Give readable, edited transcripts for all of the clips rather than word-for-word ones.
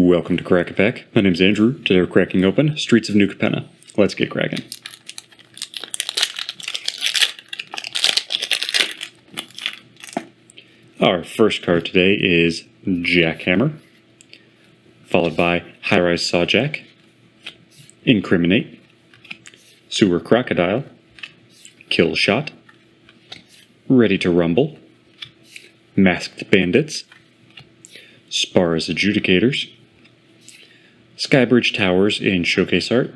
Welcome to Crack-A-Pack. My name's Andrew. Today we're cracking open Streets of New Capenna. Let's get cracking. Our first card today is Jackhammer, followed by High-Rise Sawjack, Incriminate, Sewer Crocodile, Kill Shot, Ready to Rumble, Masked Bandits, Spars Adjudicators, Skybridge Towers in Showcase Art,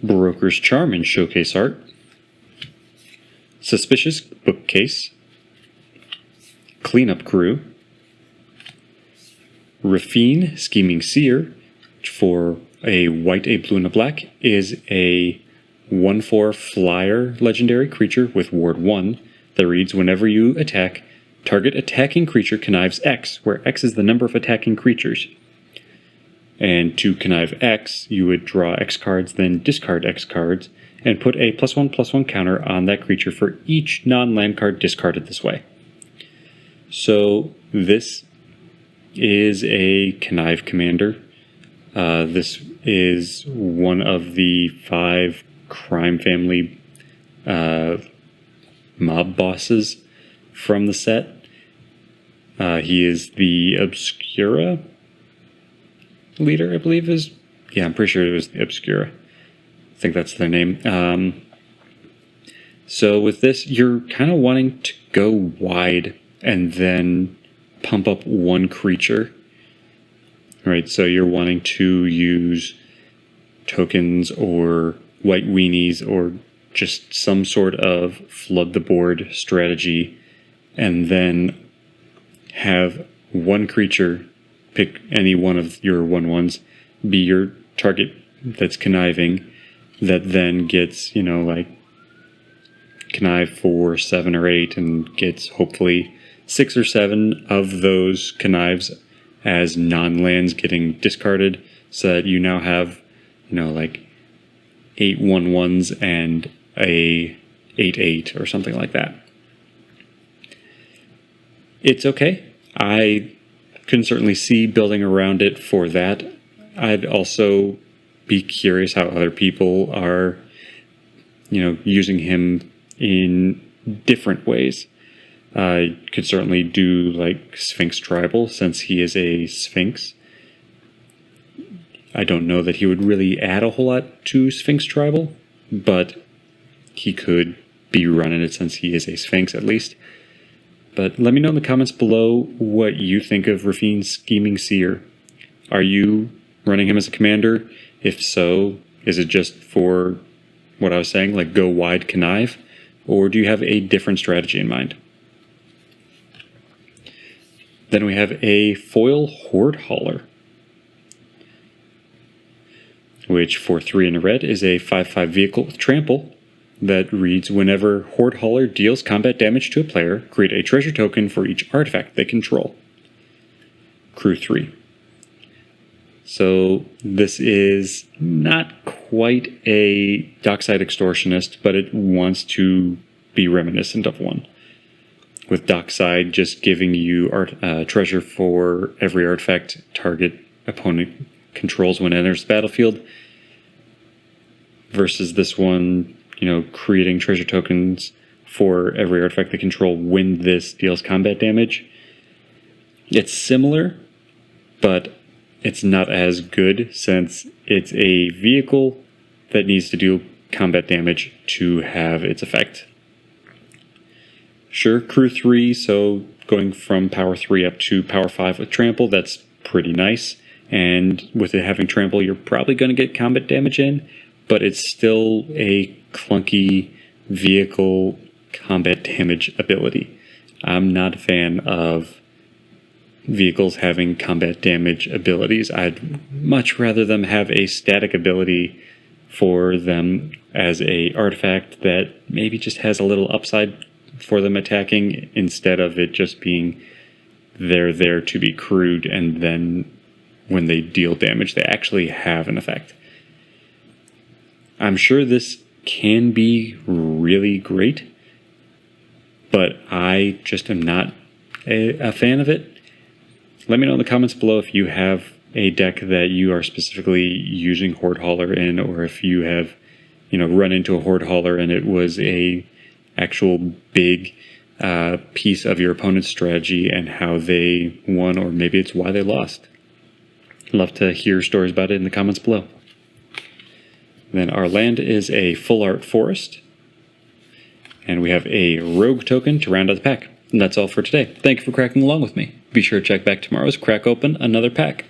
Broker's Charm in Showcase Art, Suspicious Bookcase, Cleanup Crew, Raffine Scheming Seer, which for a white, a blue, and a black is a 1/4 flyer legendary creature with Ward 1 that reads, whenever you attack, target attacking creature connives X, where X is the number of attacking creatures. And to connive X, you would draw X cards, then discard X cards, and put a +1/+1 counter on that creature for each non-land card discarded this way. So this is a connive commander. This is one of the 5 crime family mob bosses from the set. He is the Obscura leader, I believe is. Yeah, I'm pretty sure it was the Obscura. I think that's their name. So with this, you're kind of wanting to go wide and then pump up one creature. Right, so you're wanting to use tokens or white weenies or just some sort of flood the board strategy, and then have one creature, pick any one of your 1/1s, be your target that's conniving, that then gets, like, connive for 7 or 8 and gets hopefully 6 or 7 of those connives as non-lands getting discarded, so that you now have, like 8 1/1s and a 8/8 or something like that. It's okay. I can certainly see building around it for that. I'd also be curious how other people are, using him in different ways. Could certainly do like Sphinx Tribal, since he is a Sphinx. I don't know that he would really add a whole lot to Sphinx Tribal, but he could be running it since he is a Sphinx at least. But let me know in the comments below what you think of Raffine Scheming Seer. Are you running him as a commander? If so, is it just for what I was saying, like go wide connive? Or do you have a different strategy in mind? Then we have a foil Horde Hauler, which for 3 and a red is a 5/5 vehicle with trample that reads, whenever Horde Hauler deals combat damage to a player, create a treasure token for each artifact they control. Crew 3. So this is not quite a Dockside Extortionist, but it wants to be reminiscent of one. With Dockside just giving you treasure for every artifact target opponent controls when it enters the battlefield, versus this one, creating treasure tokens for every artifact they control when this deals combat damage. It's similar, but it's not as good, since it's a vehicle that needs to do combat damage to have its effect. Sure, Crew 3, so going from Power 3 up to Power 5 with Trample, that's pretty nice. And with it having Trample, you're probably going to get combat damage in, but it's still a clunky vehicle combat damage ability. I'm not a fan of vehicles having combat damage abilities. I'd much rather them have a static ability for them as a artifact that maybe just has a little upside for them attacking, instead of it just being they're there to be crewed, and then when they deal damage they actually have an effect. I'm sure this can be really great, but I just am not a fan of it. let me know in the comments below if you have a deck that you are specifically using Horde Hauler in, or if you have, run into a Horde Hauler and it was a actual big piece of your opponent's strategy and how they won, or maybe it's why they lost. Love to hear stories about it in the comments below. Then our land is a full art forest. And we have a rogue token to round out the pack. And that's all for today. Thank you for cracking along with me. Be sure to check back tomorrow as crack open another pack.